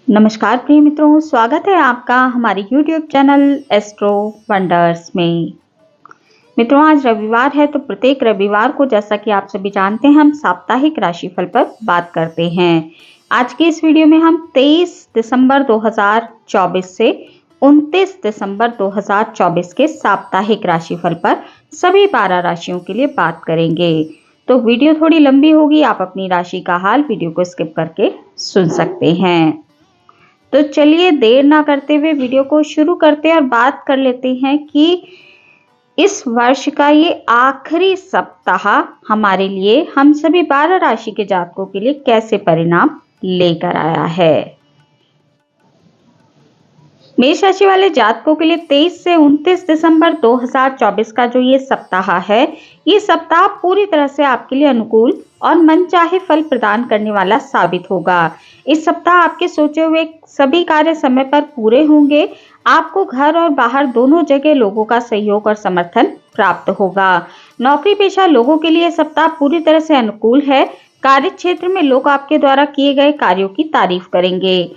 नमस्कार प्रिय मित्रों, स्वागत है आपका हमारे YouTube चैनल एस्ट्रो वंडर्स में। मित्रों, आज रविवार है तो प्रत्येक रविवार को जैसा कि आप सभी जानते हैं हम साप्ताहिक राशिफल पर बात करते हैं। आज की इस वीडियो में हम 23 दिसंबर 2024 से 29 दिसंबर 2024 के साप्ताहिक राशिफल पर सभी 12 राशियों के लिए बात करेंगे। तो वीडियो थोड़ी लंबी होगी, आप अपनी राशि का हाल वीडियो को स्किप करके सुन सकते हैं। तो चलिए देर ना करते हुए वीडियो को शुरू करते हैं और बात कर लेते हैं कि इस वर्ष का ये आखिरी सप्ताह हमारे लिए, हम सभी 12 राशि के जातकों के लिए कैसे परिणाम लेकर आया है। मेष राशि वाले जातकों के लिए 23 से 29 दिसंबर 2024 का जो ये सप्ताह है, ये सप्ताह पूरी तरह से आपके लिए अनुकूल और मनचाहे फल प्रदान करने वाला साबित होगा। इस सप्ताह आपके सोचे हुए सभी कार्य समय पर पूरे होंगे। आपको घर और बाहर दोनों जगह लोगों का सहयोग और समर्थन प्राप्त होगा। नौकरी पेशा लोगों के लिए सप्ताह पूरी तरह से अनुकूल है। कार्य क्षेत्र में लोग आपके द्वारा किए गए कार्यों की तारीफ करेंगे।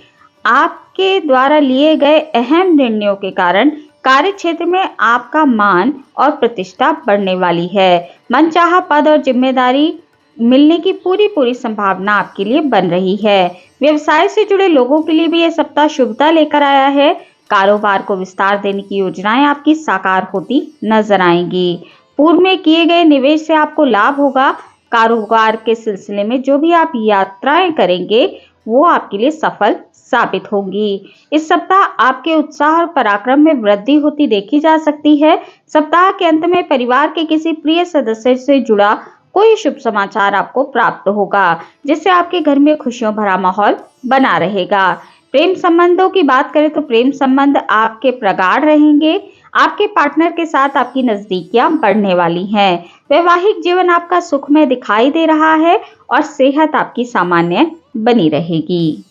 आपके द्वारा लिए गए अहम निर्णयों के कारण कार्य क्षेत्र में आपका मान और प्रतिष्ठा बढ़ने वाली है। मनचाहा पद और जिम्मेदारी मिलने की पूरी संभावना आपके लिए बन रही है। व्यवसाय से जुड़े लोगों के लिए भी यह सप्ताह शुभता लेकर आया है। कारोबार को विस्तार देने की योजनाएं आपकी साकार होती नजर आएंगी। पूर्व में किए गए निवेश से आपको लाभ होगा। कारोबार के सिलसिले में जो भी आप यात्राएं करेंगे वो आपके लिए सफल साबित होंगी। इस सप्ताह आपके उत्साह और पराक्रम में वृद्धि होती देखी जा सकती है। सप्ताह के अंत में परिवार के किसी प्रिय सदस्य से जुड़ा कोई शुभ समाचार आपको प्राप्त होगा, जिससे आपके घर में खुशियों भरा माहौल बना रहेगा। प्रेम संबंधों की बात करें तो प्रेम संबंध आपके प्रगाढ़ रहेंगे। आपके पार्टनर के साथ आपकी नजदीकियां बढ़ने वाली हैं। वैवाहिक जीवन आपका सुखमय दिखाई दे रहा है और सेहत आपकी सामान्य बनी रहेगी।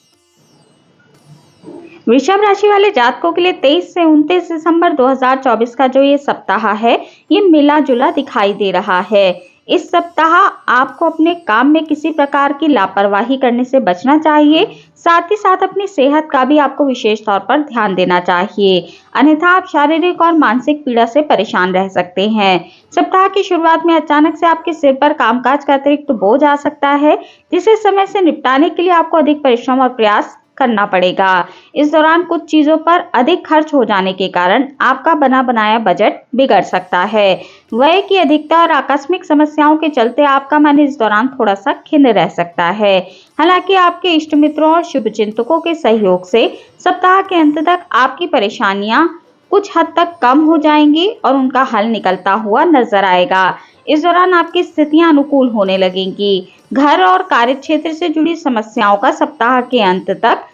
वृषभ राशि वाले जातकों के लिए 23 से 29 दिसंबर 2024 का जो ये सप्ताह है, ये मिला जुला दिखाई दे रहा है। इस सप्ताह आपको अपने काम में किसी प्रकार की लापरवाही करने से बचना चाहिए। साथ ही साथ अपनी सेहत का भी आपको विशेष तौर पर ध्यान देना चाहिए, अन्यथा आप शारीरिक और मानसिक पीड़ा से परेशान रह सकते हैं। सप्ताह की शुरुआत में अचानक से आपके सिर पर कामकाज का अतिरिक्त बोझ आ सकता है, जिसे समय से निपटाने के लिए आपको अधिक परिश्रम और प्रयास करना पड़ेगा। इस दौरान कुछ चीजों पर अधिक खर्च हो जाने के कारण आपका बना बनाया बजट बिगड़ सकता है। व्यय की अधिकता और आकस्मिक समस्याओं के चलते आपका मन इस दौरान थोड़ा सा खिन्न रह सकता है। हालांकि आपके इष्ट मित्रों और शुभ चिंतकों के सहयोग से सप्ताह के अंत तक आपकी परेशानियां कुछ हद तक कम हो जाएंगी और उनका हल निकलता हुआ नजर आएगा। इस दौरान आपकी स्थितियां अनुकूल होने लगेंगी। घर और कार्य क्षेत्र से जुड़ी समस्याओं का सप्ताह के अंत तक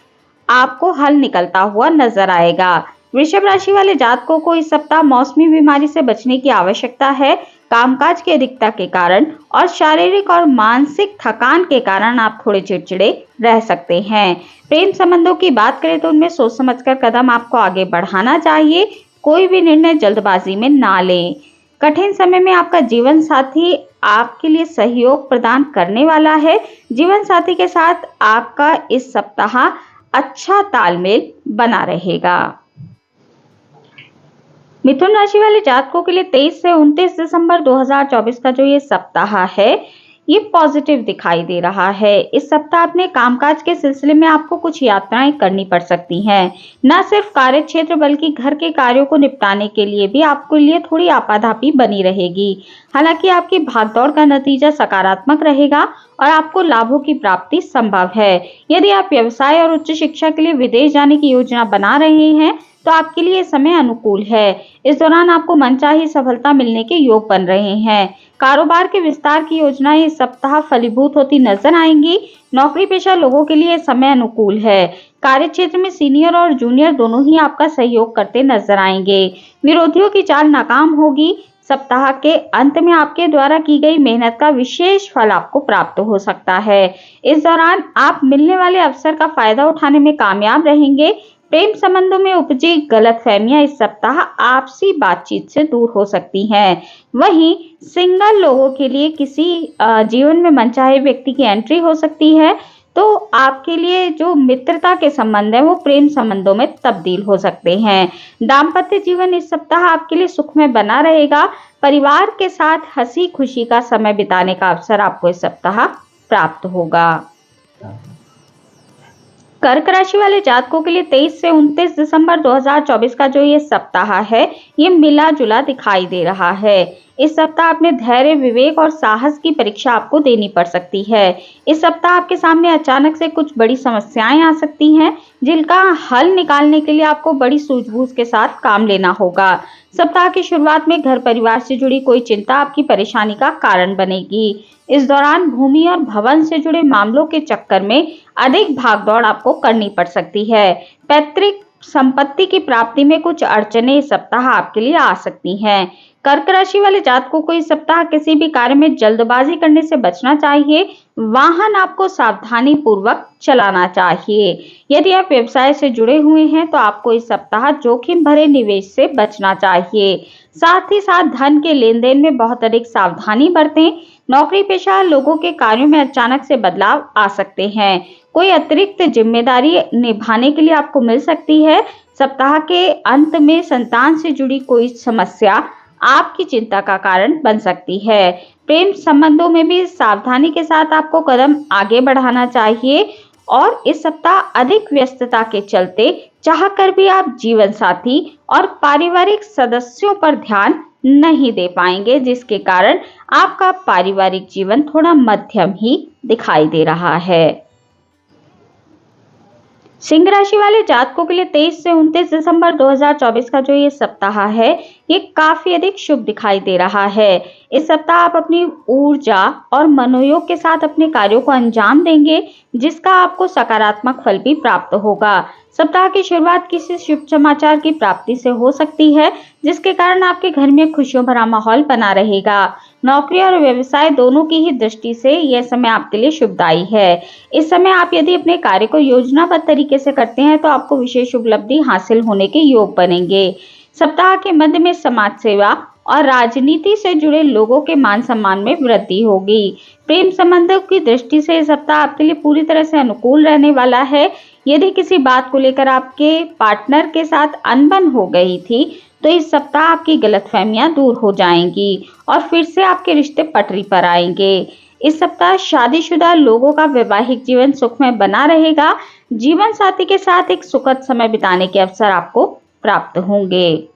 आपको हल निकलता हुआ नजर आएगा। वृषभ राशि वाले जातकों को इस सप्ताह मौसमी बीमारी से बचने की आवश्यकता है। कामकाज की अधिकता के कारण और शारीरिक और मानसिक थकान के कारण आप थोड़े चिड़चिड़े रह सकते हैं। प्रेम संबंधों की बात करें तो उनमें सोच समझकर कदम आपको आगे बढ़ाना चाहिए। कोई भी निर्णय जल्दबाजी में ना लें। कठिन समय में आपका जीवन साथी आपके लिए सहयोग प्रदान करने वाला है। जीवन साथी के साथ आपका इस सप्ताह अच्छा तालमेल बना रहेगा। मिथुन राशि वाले जातकों के लिए 23 से 29 दिसंबर 2024 का जो ये सप्ताह है, ये पॉजिटिव दिखाई दे रहा है। इस सप्ताह अपने कामकाज के सिलसिले में आपको कुछ यात्राएं करनी पड़ सकती हैं। न सिर्फ कार्य क्षेत्र बल्कि घर के कार्यों को निपटाने के लिए भी आपके लिए थोड़ी आपाधापी बनी रहेगी। हालांकि आपकी भागदौड़ का नतीजा सकारात्मक रहेगा और आपको लाभों की प्राप्ति संभव है। यदि आप व्यवसाय और उच्च शिक्षा के लिए विदेश जाने की योजना बना रहे हैं तो आपके लिए समय अनुकूल है। इस दौरान आपको मनचाही सफलता मिलने के योग बन रहे हैं। कारोबार के विस्तार की योजनाएं इस सप्ताह फलीभूत होती नजर आएंगी। नौकरी पेशा लोगों के लिए समय अनुकूल है। कार्य क्षेत्र में सीनियर और जूनियर दोनों ही आपका सहयोग करते नजर आएंगे। विरोधियों की चाल नाकाम होगी। सप्ताह के अंत में आपके द्वारा की गई मेहनत का विशेष फल आपको प्राप्त हो सकता है। इस दौरान आप मिलने वाले अवसर का फायदा उठाने में कामयाब रहेंगे। प्रेम संबंधों में उपजी गलतफहमियां इस सप्ताह आपसी बातचीत से दूर हो सकती हैं। वहीं सिंगल लोगों के लिए किसी जीवन में मनचाहे व्यक्ति की एंट्री हो सकती है। तो आपके लिए जो मित्रता के संबंध है वो प्रेम संबंधों में तब्दील हो सकते हैं। दाम्पत्य जीवन इस सप्ताह आपके लिए सुखमय बना रहेगा। परिवार के साथ हंसी खुशी का समय बिताने का अवसर आपको इस सप्ताह प्राप्त होगा। कर्क राशि वाले जातकों के लिए 23 से 29 दिसंबर 2024 का जो ये सप्ताह है, ये मिला जुला दिखाई दे रहा है। इस सप्ताह अपने धैर्य, विवेक और साहस की परीक्षा आपको देनी पड़ सकती है। इस सप्ताह आपके सामने अचानक से कुछ बड़ी समस्याएं आ सकती हैं, जिनका हल निकालने के लिए आपको बड़ी सूझबूझ के साथ काम लेना होगा। सप्ताह की शुरुआत में घर परिवार से जुड़ी कोई चिंता आपकी परेशानी का कारण बनेगी। इस दौरान भूमि और भवन से जुड़े मामलों के चक्कर में अधिक भागदौड़ आपको करनी पड़ सकती है। पैतृक संपत्ति की प्राप्ति में कुछ अड़चनें इस सप्ताह आपके लिए आ सकती हैं। कर्क राशि वाले जातकों को इस सप्ताह किसी भी कार्य में जल्दबाजी करने से बचना चाहिए। वाहन आपको सावधानी पूर्वक चलाना चाहिए। यदि आप व्यवसाय से जुड़े हुए हैं तो आपको इस सप्ताह जोखिम भरे निवेश से बचना चाहिए। साथ ही साथ धन के लेन देन में बहुत अधिक सावधानी बरतें। नौकरी पेशा लोगों के कार्यों में अचानक से बदलाव आ सकते हैं। कोई अतिरिक्त जिम्मेदारी निभाने के लिए आपको मिल सकती है। सप्ताह के अंत में संतान से जुड़ी कोई समस्या आपकी चिंता का कारण बन सकती है। प्रेम संबंधों में भी सावधानी के साथ आपको कदम आगे बढ़ाना चाहिए और इस सप्ताह अधिक व्यस्तता के चलते चाहकर भी आप जीवन साथी और पारिवारिक सदस्यों पर ध्यान नहीं दे पाएंगे, जिसके कारण आपका पारिवारिक जीवन थोड़ा मध्यम ही दिखाई दे रहा है। सिंह राशि वाले जातकों के लिए 23 से 29 दिसंबर 2024 का जो ये सप्ताह है, ये काफी अधिक शुभ दिखाई दे रहा है। इस सप्ताह आप अपनी ऊर्जा और मनोयोग के साथ अपने कार्यों को अंजाम देंगे, जिसका आपको सकारात्मक फल भी प्राप्त होगा। सप्ताह की शुरुआत किसी शुभ समाचार की प्राप्ति से हो सकती है, जिसके कारण आपके घर में खुशियों भरा माहौल बना रहेगा। नौकरी और व्यवसाय दोनों की ही दृष्टि से यह समय आपके लिए शुभदायी है। इस समय आप यदि अपने कार्य को योजनाबद्ध तरीके से करते हैं तो आपको विशेष उपलब्धि हासिल होने के योग बनेंगे। सप्ताह के मध्य में समाज सेवा और राजनीति से जुड़े लोगों के मान सम्मान में वृद्धि होगी। प्रेम संबंधों की दृष्टि से सप्ताह आपके लिए पूरी तरह से अनुकूल रहने वाला है। यदि किसी बात को लेकर आपके पार्टनर के साथ अनबन हो गई थी तो इस सप्ताह आपकी गलतफहमियां दूर हो जाएंगी और फिर से आपके रिश्ते पटरी पर आएंगे। इस सप्ताह शादीशुदा लोगों का वैवाहिक जीवन सुखमय बना रहेगा। जीवन साथी के साथ एक सुखद समय बिताने के अवसर आपको प्राप्त होंगे।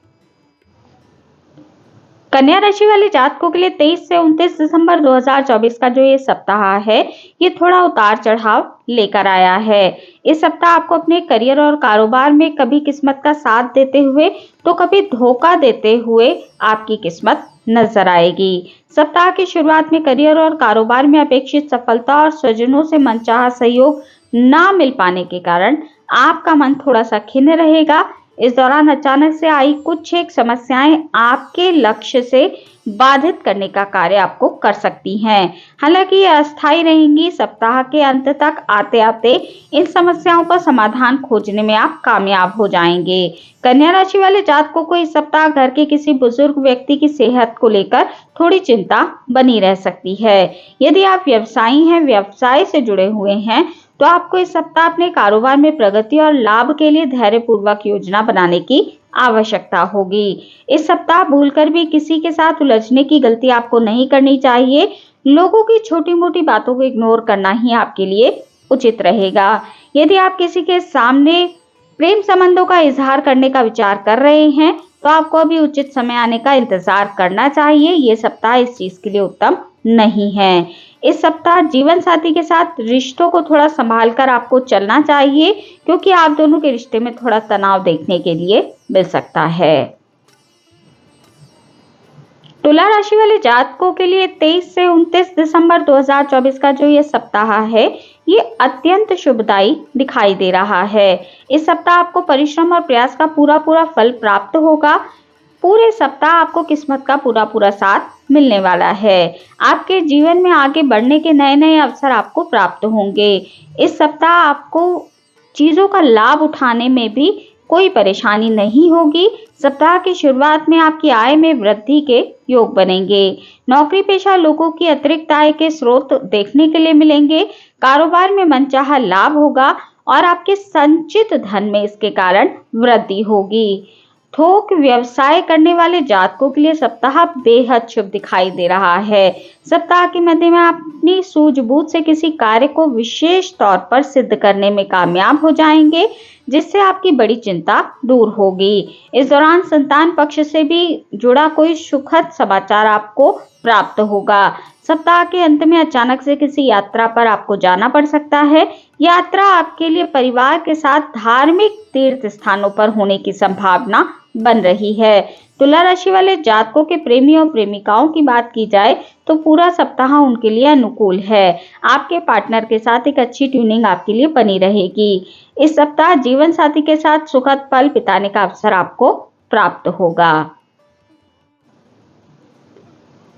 कन्या राशि वाले जातकों के लिए 23 से 29 दिसंबर 2024 का जो ये सप्ताह है, ये थोड़ा उतार चढ़ाव लेकर आया है। इस सप्ताह आपको अपने करियर और कारोबार में कभी किस्मत का साथ देते हुए तो कभी धोखा देते हुए आपकी किस्मत नजर आएगी। सप्ताह की शुरुआत में करियर और कारोबार में अपेक्षित सफलता और स्वजनों से मनचाहा सहयोग ना मिल पाने के कारण आपका मन थोड़ा सा खिन्न रहेगा। इस दौरान अचानक से आई कुछ एक समस्याएं आपके लक्ष्य से बाधित करने का कार्य आपको कर सकती हैं। हालांकि ये अस्थायी रहेंगी। सप्ताह के अंत तक आते आते इन समस्याओं का समाधान खोजने में आप कामयाब हो जाएंगे। कन्या राशि वाले जातकों को इस सप्ताह घर के किसी बुजुर्ग व्यक्ति की सेहत को लेकर थोड़ी चिंता बनी रह सकती है। यदि आप व्यवसायी हैं, व्यवसाय से जुड़े हुए हैं, तो आपको इस सप्ताह अपने कारोबार में प्रगति और लाभ के लिए धैर्यपूर्वक योजना बनाने की आवश्यकता होगी। इस सप्ताह भूलकर भी किसी के साथ उलझने की गलती आपको नहीं करनी चाहिए। लोगों की छोटी मोटी बातों को इग्नोर करना ही आपके लिए उचित रहेगा। यदि आप किसी के सामने प्रेम संबंधों का इजहार करने का विचार कर रहे हैं तो आपको अभी उचित समय आने का इंतजार करना चाहिए। ये सप्ताह इस चीज के लिए उत्तम नहीं है। इस सप्ताह जीवन साथी के साथ रिश्तों को थोड़ा संभाल कर आपको चलना चाहिए, क्योंकि आप दोनों के रिश्ते में थोड़ा तनाव देखने के लिए मिल सकता है। तुला राशि वाले जातकों के लिए 23 से 29 दिसंबर 2024 का जो ये सप्ताह है, ये अत्यंत शुभदायी दिखाई दे रहा है। इस सप्ताह आपको परिश्रम और प्रयास का पूरा फल प्राप्त होगा। पूरे सप्ताह आपको किस्मत का पूरा साथ मिलने वाला है। आपके जीवन में आगे बढ़ने के नए अवसर आपको प्राप्त होंगे। इस सप्ताह आपको चीजों का लाभ उठाने में भी कोई परेशानी नहीं होगी। सप्ताह की शुरुआत में आपकी आय में वृद्धि के योग बनेंगे। नौकरी पेशा लोगों की अतिरिक्त आय के स्रोत देखने के लिए मिलेंगे। कारोबार में मनचाहा लाभ होगा और आपके संचित धन में इसके कारण वृद्धि होगी। थोक व्यवसाय करने वाले जातकों के लिए सप्ताह बेहद शुभ दिखाई दे रहा है। सप्ताह के मध्य में आप अपनी सूझबूझ से किसी कार्य को विशेष तौर पर सिद्ध करने में कामयाब हो जाएंगे, जिससे आपकी बड़ी चिंता दूर होगी। इस दौरान संतान पक्ष से भी जुड़ा कोई सुखद समाचार आपको प्राप्त होगा। सप्ताह के अंत में अचानक से किसी यात्रा पर आपको जाना पड़ सकता है। यात्रा आपके लिए परिवार के साथ धार्मिक तीर्थ स्थानों पर होने की संभावना बन रही है। तुला राशि वाले जातकों के प्रेमी और प्रेमिकाओं की बात की जाए तो पूरा सप्ताह उनके लिए अनुकूल है। आपके पार्टनर के साथ एक अच्छी ट्यूनिंग आपके लिए बनी रहेगी। इस सप्ताह जीवन साथी के साथ सुखद पल बिताने का अवसर आपको प्राप्त होगा।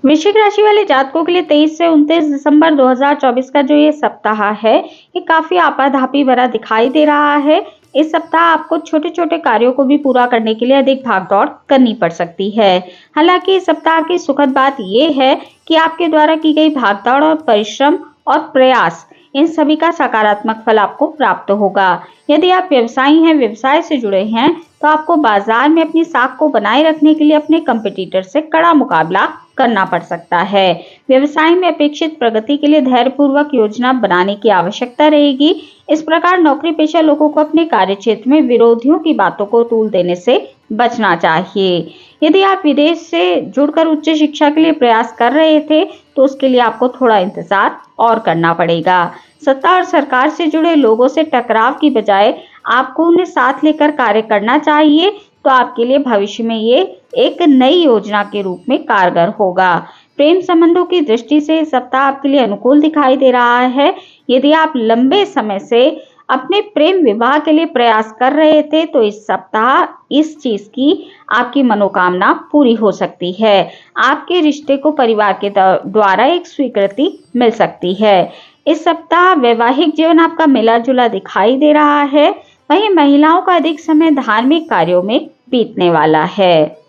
वृश्चिक राशि वाले जातकों के लिए 23 से 29 दिसंबर 2024 का जो ये सप्ताह है, ये काफी आपाधापी भरा दिखाई दे रहा है। इस सप्ताह आपको छोटे छोटे कार्यों को भी पूरा करने के लिए अधिक भागदौड़ करनी पड़ सकती है। हालांकि इस सप्ताह की सुखद बात यह है कि आपके द्वारा की गई भागदौड़ और परिश्रम और प्रयास, इन सभी का सकारात्मक फल आपको प्राप्त होगा। यदि आप व्यवसायी हैं, व्यवसाय से जुड़े हैं, तो आपको बाजार में अपनी साख को बनाए रखने के लिए अपने कंपटीटर से कड़ा मुकाबला करना पड़ सकता है। व्यवसाय में अपेक्षित प्रगति के लिए धैर्यपूर्वक योजना बनाने की आवश्यकता रहेगी। इस प्रकार नौकरी पेशा लोगों को अपने कार्य क्षेत्र में विरोधियों की बातों को तूल देने से बचना चाहिए। यदि आप विदेश से जुड़कर उच्च शिक्षा के लिए प्रयास कर रहे थे, तो उसके लिए आपको थोड़ा इंतजार और करना पड़ेगा। सत्ता और सरकार से जुड़े लोगों से टकराव की बजाय आपको उन्हें साथ लेकर कार्य करना चाहिए, तो आपके लिए भविष्य में ये एक नई योजना के रूप में कारगर होगा। प्रेम संबंधों की दृष्टि से इस सप्ताह आपके लिए अनुकूल दिखाई दे रहा है। यदि आप लंबे समय से अपने प्रेम विवाह के लिए प्रयास कर रहे थे, तो इस सप्ताह इस चीज की आपकी मनोकामना पूरी हो सकती है। आपके रिश्ते को परिवार के द्वारा एक स्वीकृति मिल सकती है। इस सप्ताह वैवाहिक जीवन आपका मिला जुला दिखाई दे रहा है। वहीं महिलाओं का अधिक समय धार्मिक कार्यों में बीतने वाला है।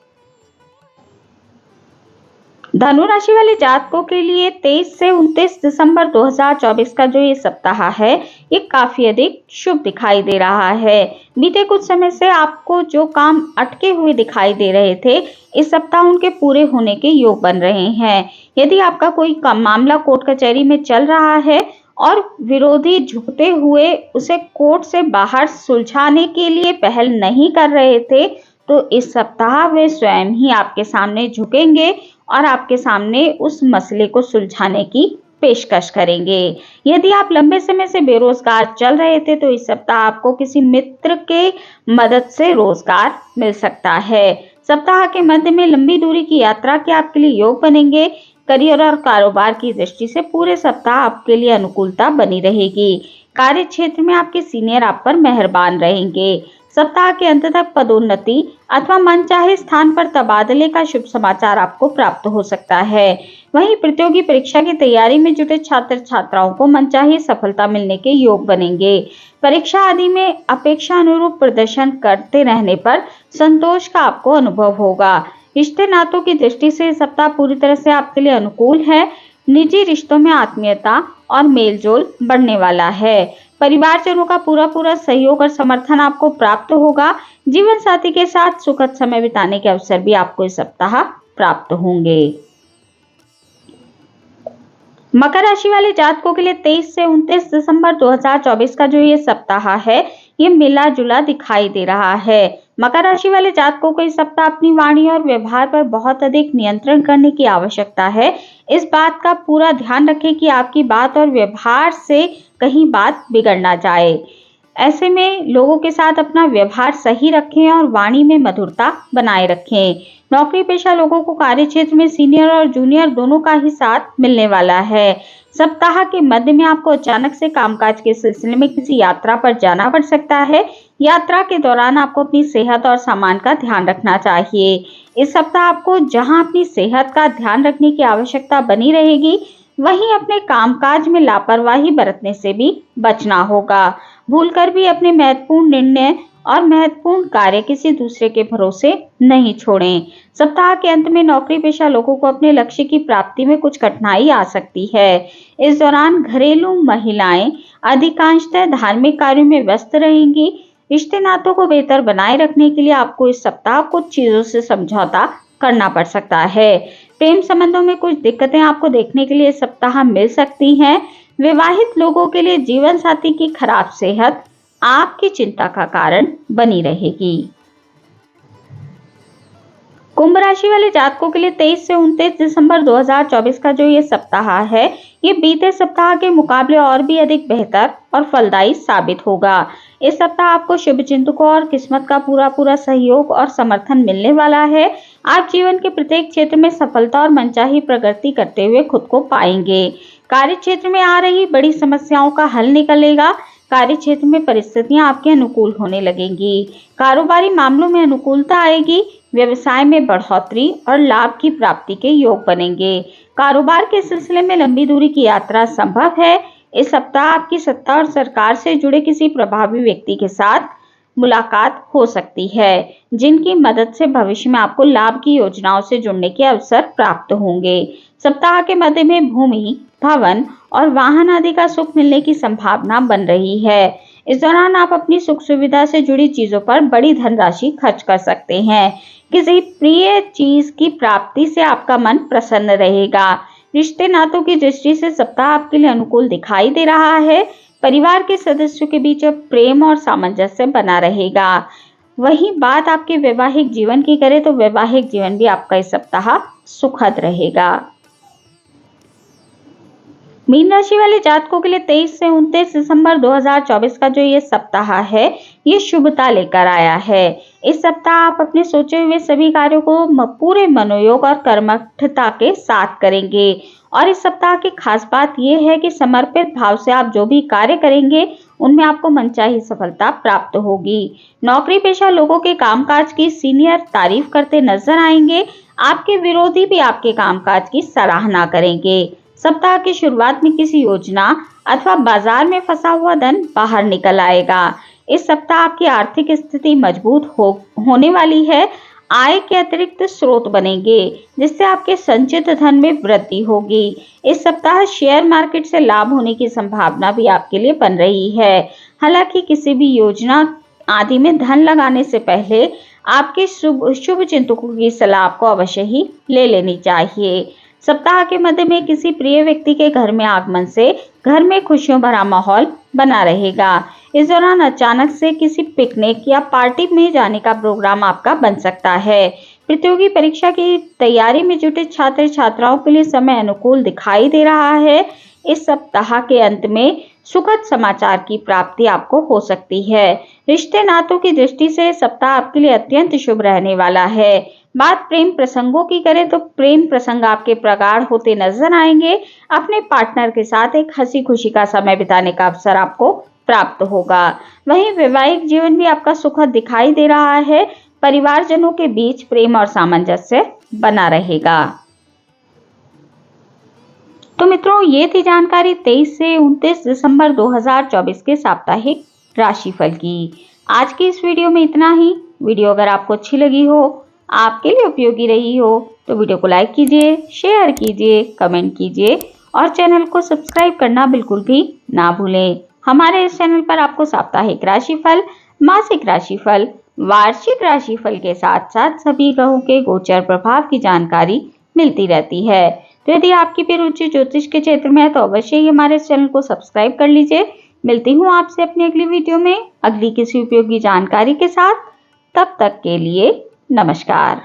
धनु राशि वाले जातकों के लिए 23 से 29 दिसंबर 2024 का जो ये सप्ताह है, ये काफी अधिक शुभ दिखाई दे रहा है। बीते कुछ समय से आपको जो काम अटके हुए दिखाई दे रहे थे, इस सप्ताह उनके पूरे होने के योग बन रहे हैं। यदि आपका कोई मामला कोर्ट कचहरी में चल रहा है और विरोधी झुकते हुए उसे कोर्ट से बाहर सुलझाने के लिए पहल नहीं कर रहे थे, तो इस सप्ताह वे स्वयं ही आपके सामने झुकेंगे और आपके सामने उस मसले को सुलझाने की पेशकश करेंगे। यदि आप लंबे समय से बेरोजगार चल रहे थे, तो इस सप्ताह आपको किसी मित्र के मदद से रोजगार मिल सकता है। सप्ताह के मध्य में लंबी दूरी की यात्रा के आपके लिए योग बनेंगे। करियर और कारोबार की दृष्टि से पूरे सप्ताह आपके लिए अनुकूलता बनी रहेगी। कार्य क्षेत्र में आपके सीनियर आप पर मेहरबान रहेंगे। सप्ताह के अंत तक पदोन्नति अथवा मनचाहे स्थान पर तबादले का शुभ समाचार आपको प्राप्त हो सकता है। वहीं प्रतियोगी परीक्षा की तैयारी में जुटे छात्र छात्राओं को मनचाही सफलता मिलने के योग बनेंगे। परीक्षा आदि में अपेक्षा अनुरूप प्रदर्शन करते रहने पर संतोष का आपको अनुभव होगा। रिश्ते नातों की दृष्टि से सप्ताह पूरी तरह से आपके लिए अनुकूल है। निजी रिश्तों में आत्मीयता और मेलजोल बढ़ने वाला है। परिवारजनों का पूरा सहयोग और समर्थन आपको प्राप्त होगा। जीवन साथी के साथ सुखद समय बिताने के अवसर भी आपको इस सप्ताह प्राप्त होंगे। मकर राशि वाले जातकों के लिए 23 से 29 दिसंबर 2024 का जो ये सप्ताह है, ये मिला जुला दिखाई दे रहा है। मकर राशि वाले जातकों को इस सप्ताह अपनी वाणी और व्यवहार पर बहुत अधिक नियंत्रण करने की आवश्यकता है। इस बात का पूरा ध्यान रखें कि आपकी बात और व्यवहार से कहीं बात बिगड़ ना जाए। ऐसे में लोगों के साथ अपना व्यवहार सही रखें और वाणी में मधुरता बनाए रखें। नौकरी पेशा लोगों को कार्य क्षेत्र में सीनियर और जूनियर दोनों का ही साथ मिलने वाला है। सप्ताह के मध्य में आपको अचानक से कामकाज के सिलसिले में किसी यात्रा पर जाना पड़ सकता है। यात्रा के दौरान आपको अपनी सेहत और सामान का ध्यान रखना चाहिए। इस सप्ताह आपको जहां अपनी सेहत का ध्यान रखने की आवश्यकता बनी रहेगी, वहीं अपने कामकाज में लापरवाही बरतने से भी बचना होगा। भूलकर भी अपने महत्वपूर्ण निर्णय और महत्वपूर्ण कार्य किसी दूसरे के भरोसे नहीं छोड़ें। सप्ताह के अंत में नौकरी पेशा लोगों को अपने लक्ष्य की प्राप्ति में कुछ कठिनाई आ सकती है। इस दौरान घरेलू महिलाएं अधिकांशतः धार्मिक कार्यों में व्यस्त रहेंगी। रिश्ते नातों को बेहतर बनाए रखने के लिए आपको इस सप्ताह कुछ चीजों से समझौता करना पड़ सकता है। प्रेम संबंधों में कुछ दिक्कतें आपको देखने के लिए इस सप्ताह मिल सकती हैं। विवाहित लोगों के लिए जीवन साथी की खराब सेहत आपकी चिंता का कारण बनी रहेगी। कुंभ राशि वाले जातकों के लिए 23 से 29 दिसंबर 2024 का जो ये सप्ताह है, ये बीते सप्ताह के मुकाबले और भी अधिक बेहतर और फलदायी साबित होगा। इस सप्ताह आपको शुभ चिंतकों और किस्मत का पूरा सहयोग और समर्थन मिलने वाला है। आप जीवन के प्रत्येक क्षेत्र में सफलता और मनचाही प्रगति करते हुए खुद को पाएंगे। कार्य क्षेत्र में आ रही बड़ी समस्याओं का हल निकलेगा। कार्य क्षेत्र में परिस्थितियां आपके अनुकूल होने लगेंगी। कारोबारी मामलों में अनुकूलता आएगी। व्यवसाय में बढ़ोतरी और लाभ की प्राप्ति के योग बनेंगे। कारोबार के सिलसिले में लंबी दूरी की यात्रा संभव है। इस सप्ताह आपकी सत्ता और सरकार से जुड़े किसी प्रभावी व्यक्ति के साथ मुलाकात हो सकती है, जिनकी मदद से भविष्य में आपको लाभ की योजनाओं से जुड़ने के अवसर प्राप्त होंगे। सप्ताह के मध्य में भूमि, भवन और वाहन आदि का सुख मिलने की संभावना बन रही है। इस दौरान आप अपनी सुख सुविधा से जुड़ी चीजों पर बड़ी धनराशि खर्च कर सकते हैं। किसी प्रिय चीज की प्राप्ति से आपका मन प्रसन्न रहेगा। रिश्ते नातों की दृष्टि से सप्ताह आपके लिए अनुकूल दिखाई दे रहा है। परिवार के सदस्यों के बीच प्रेम और सामंजस्य बना रहेगा। वहीं बात आपके वैवाहिक जीवन की करें तो वैवाहिक जीवन भी आपका इस सप्ताह सुखद रहेगा। मीन राशि वाले जातकों के लिए 23 से 29 दिसंबर 2024 का जो ये सप्ताह है, ये शुभता लेकर आया है। इस सप्ताह आप अपने सोचे हुए सभी कार्यों को पूरे मनोयोग और कर्मठता के साथ करेंगे। और इस सप्ताह की खास बात यह है कि समर्पित भाव से आप जो भी कार्य करेंगे उनमें आपको मनचाही सफलता प्राप्त होगी। नौकरी पेशा लोगों के कामकाज की सीनियर तारीफ करते नजर आएंगे। आपके विरोधी भी आपके कामकाज की सराहना करेंगे। सप्ताह की शुरुआत में किसी योजना अथवा बाजार में फंसा हुआ धन बाहर निकल आएगा। इस सप्ताह आपकी आर्थिक स्थिति मजबूत होने वाली है। आय के अतिरिक्त स्रोत बनेंगे, जिससे आपके संचित धन में वृद्धि होगी। इस सप्ताह शेयर मार्केट से लाभ होने की संभावना भी आपके लिए बन रही है। हालांकि किसी भी योजना आदि में धन लगाने से पहले आपके शुभ चिंतकों की सलाह आपको अवश्य ही ले लेनी चाहिए। सप्ताह के मध्य में किसी प्रिय व्यक्ति के घर में आगमन से घर में खुशियों भरा माहौल बना रहेगा। इस दौरान अचानक से किसी पिकनिक या पार्टी में जाने का प्रोग्राम आपका बन सकता है। प्रतियोगी परीक्षा की तैयारी में जुटे छात्र छात्राओं के लिए समय अनुकूल दिखाई दे रहा है। इस सप्ताह के अंत में सुखद समाचार की प्राप्ति आपको हो सकती है। रिश्ते नातों की दृष्टि से सप्ताह आपके लिए अत्यंत शुभ रहने वाला है। बात प्रेम प्रसंगों की करें तो प्रेम प्रसंग आपके प्रगाढ़ होते नजर आएंगे। अपने पार्टनर के साथ एक हंसी खुशी का समय बिताने का अवसर आपको प्राप्त होगा। वहीं वैवाहिक जीवन भी आपका सुखद दिखाई दे रहा है। परिवारजनों के बीच प्रेम और सामंजस्य बना रहेगा। तो मित्रों, ये थी जानकारी 23 से 29 दिसंबर 2024 के साप्ताहिक राशिफल की। आज की इस वीडियो में इतना ही। वीडियो अगर आपको अच्छी लगी हो, आपके लिए उपयोगी रही हो, तो वीडियो को लाइक कीजिए, शेयर कीजिए, कमेंट कीजिए और चैनल को सब्सक्राइब करना बिल्कुल भी ना भूलें। हमारे इस चैनल पर आपको साप्ताहिक राशिफल, मासिक राशिफल, वार्षिक राशिफल के साथ साथ सभी ग्रहों के गोचर प्रभाव की जानकारी मिलती रहती है। तो यदि आपकी भी रुचि ज्योतिष के क्षेत्र में है तो अवश्य ही हमारे इस चैनल को सब्सक्राइब कर लीजिए। मिलती हूँ आपसे अपनी अगली वीडियो में अगली किसी उपयोगी जानकारी के साथ। तब तक के लिए नमस्कार।